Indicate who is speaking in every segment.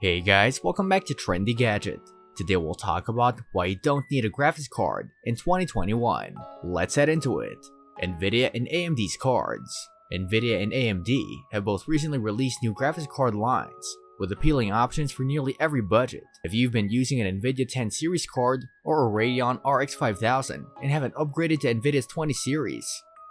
Speaker 1: Hey guys, welcome back to Trendy Gadget. Today we'll talk about why you don't need a graphics card in 2021. Let's head into it. nvidia and AMD's cards. nvidia and AMD have both recently released new graphics card lines with appealing options for nearly every budget. If you've been using an nvidia 10 series card or a Radeon RX 5000 and haven't upgraded to nvidia's 20 series,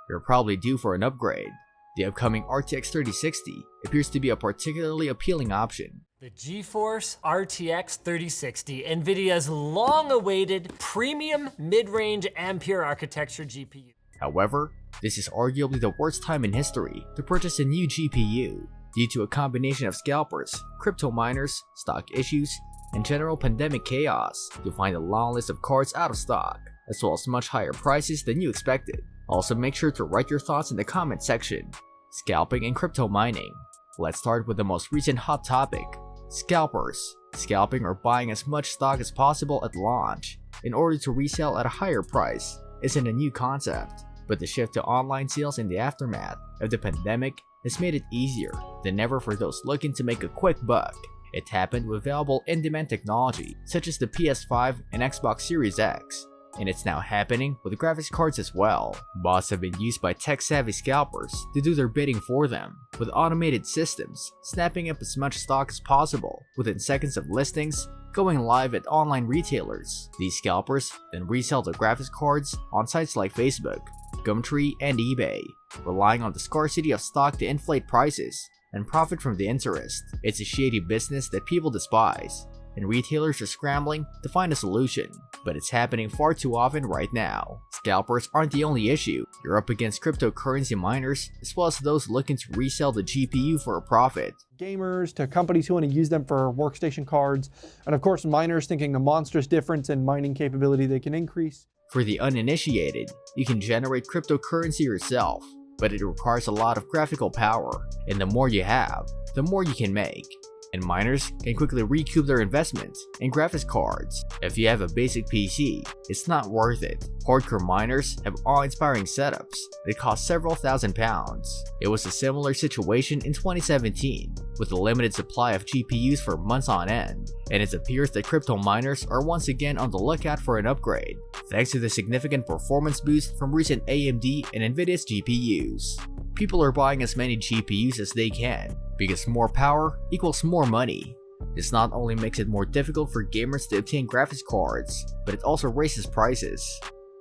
Speaker 1: you're probably due for an upgrade. The upcoming RTX 3060 appears to be a particularly appealing option.
Speaker 2: The GeForce RTX 3060, NVIDIA's long-awaited premium mid-range Ampere architecture GPU.
Speaker 1: However, this is arguably the worst time in history to purchase a new GPU due to a combination of scalpers, crypto miners, stock issues, and general pandemic chaos. You'll find a long list of cards out of stock, as well as much higher prices than you expected. Also, make sure to write your thoughts in the comment section. Scalping and crypto mining. Let's start with the most recent hot topic. Scalpers. Scalping or buying as much stock as possible at launch in order to resell at a higher price isn't a new concept, but the shift to online sales in the aftermath of the pandemic has made it easier than ever for those looking to make a quick buck. It happened with available in-demand technology such as the PS5 and Xbox Series X, and it's now happening with graphics cards as well. Bots have been used by tech-savvy scalpers to do their bidding for them, with automated systems snapping up as much stock as possible within seconds of listings going live at online retailers. These scalpers then resell the graphics cards on sites like Facebook, Gumtree, and eBay, relying on the scarcity of stock to inflate prices and profit from the interest. It's a shady business that people despise, and retailers are scrambling to find a solution, but it's happening far too often right now. Scalpers aren't the only issue. You're up against cryptocurrency miners, as well as those looking to resell the GPU for a profit.
Speaker 3: Gamers to companies who want to use them for workstation cards, and of course miners thinking a monstrous difference in mining capability they can increase.
Speaker 1: For the uninitiated, you can generate cryptocurrency yourself, but it requires a lot of graphical power, and the more you have, the more you can make. And miners can quickly recoup their investments in graphics cards. If you have a basic PC, it's not worth it. Hardcore miners have awe-inspiring setups that cost several £1,000s. It was a similar situation in 2017, with a limited supply of GPUs for months on end, and it appears that crypto miners are once again on the lookout for an upgrade, thanks to the significant performance boost from recent AMD and Nvidia's GPUs. People are buying as many GPUs as they can, because more power equals more money. This not only makes it more difficult for gamers to obtain graphics cards, but it also raises prices.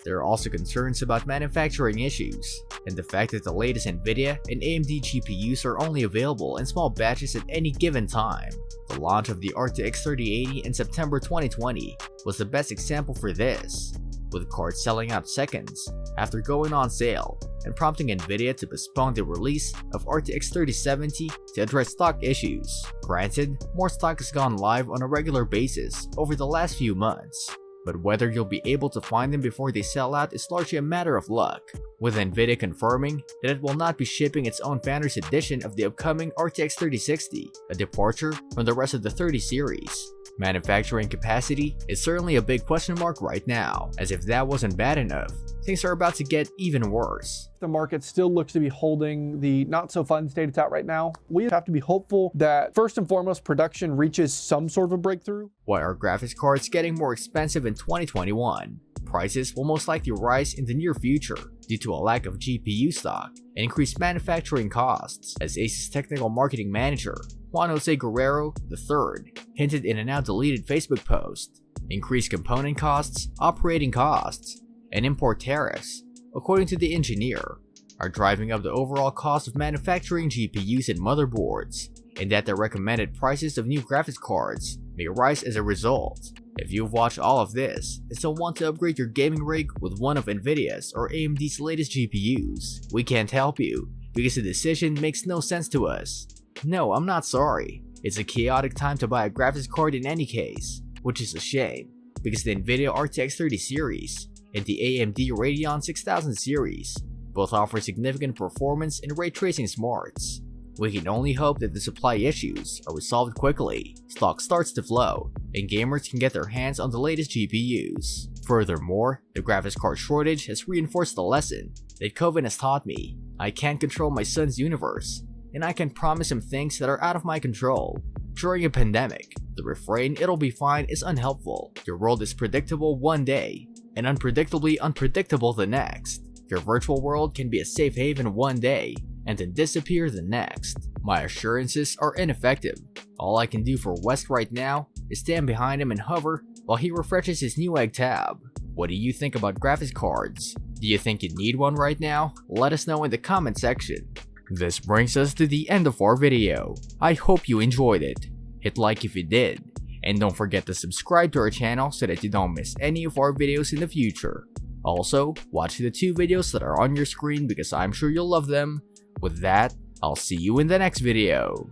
Speaker 1: There are also concerns about manufacturing issues, and the fact that the latest Nvidia and AMD GPUs are only available in small batches at any given time. The launch of the RTX 3080 in September 2020 was the best example for this, with cards selling out seconds after going on sale and prompting Nvidia to postpone the release of RTX 3070 to address stock issues. Granted, more stock has gone live on a regular basis over the last few months, but whether you'll be able to find them before they sell out is largely a matter of luck, with Nvidia confirming that it will not be shipping its own Founders Edition of the upcoming RTX 3060, a departure from the rest of the 30 series. Manufacturing capacity is certainly a big question mark right now, as if that wasn't bad enough, things are about to get even worse.
Speaker 3: The market still looks to be holding the not so fun state it's at right now. We have to be hopeful that first and foremost production reaches some sort of a breakthrough.
Speaker 1: Why are graphics cards getting more expensive in 2021? Prices will most likely rise in the near future due to a lack of GPU stock and increased manufacturing costs, as Ace's technical marketing manager, Juan Jose Guerrero III, hinted in a now deleted Facebook post. Increased component costs, operating costs, and import tariffs, according to the engineer, are driving up the overall cost of manufacturing GPUs and motherboards, and that the recommended prices of new graphics cards may rise as a result. If you've watched all of this and still want to upgrade your gaming rig with one of Nvidia's or AMD's latest GPUs, we can't help you because the decision makes no sense to us. No, I'm not sorry. It's a chaotic time to buy a graphics card in any case, which is a shame because the Nvidia RTX 30 series and the AMD Radeon 6000 series both offer significant performance and ray tracing smarts. We can only hope that the supply issues are resolved quickly, stock starts to flow, and gamers can get their hands on the latest GPUs. Furthermore, the graphics card shortage has reinforced the lesson that COVID has taught me. I can't control my son's universe, and I can promise him things that are out of my control. During a pandemic, the refrain "it'll be fine" is unhelpful. Your world is predictable one day, and unpredictably unpredictable the next. Your virtual world can be a safe haven one day, and then disappear the next. My assurances are ineffective. All I can do for West right now is stand behind him and hover while he refreshes his Newegg tab. What do you think about graphics cards? Do you think you need one right now? Let us know in the comment section. This brings us to the end of our video. I hope you enjoyed it. Hit like if you did, and don't forget to subscribe to our channel so that you don't miss any of our videos in the future. Also, watch the 2 videos that are on your screen because I'm sure you'll love them. With that, I'll see you in the next video.